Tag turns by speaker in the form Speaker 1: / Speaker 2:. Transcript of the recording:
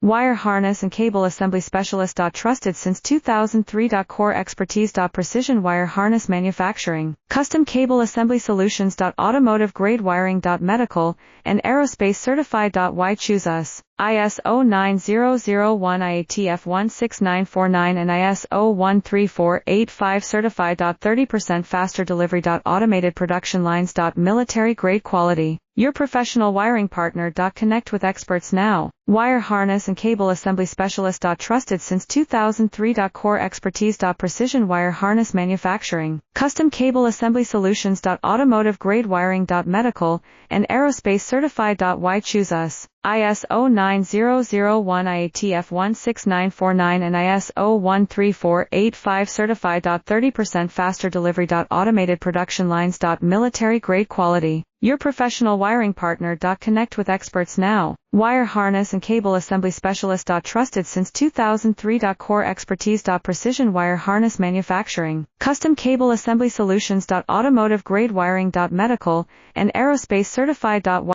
Speaker 1: Wire harness and cable assembly specialist. Trusted since 2003. Core expertise. Precision wire harness manufacturing, custom cable assembly solutions. Automotive grade wiring. Medical and aerospace certified. Why choose us? ISO9001 IATF 16949 and ISO13485 Certified. 30% faster delivery. Automated production lines. Military grade quality. Your professional wiring partner. Connect with experts now. Wire harness and cable assembly specialist. Trusted since 2003. Core expertise. Precision wire harness manufacturing, custom cable assembly solutions. Automotive grade wiring. Medical and aerospace certified. Why choose us? ISO9001 IATF 16949 and ISO13485 Certified. 30% faster delivery. Automated production lines. Military grade quality. Your professional wiring partner. Connect with experts now. Wire harness and cable assembly specialist. Trusted since 2003. Core expertise. Precision wire harness manufacturing, custom cable assembly solutions. Automotive grade wiring. Medical and aerospace certified.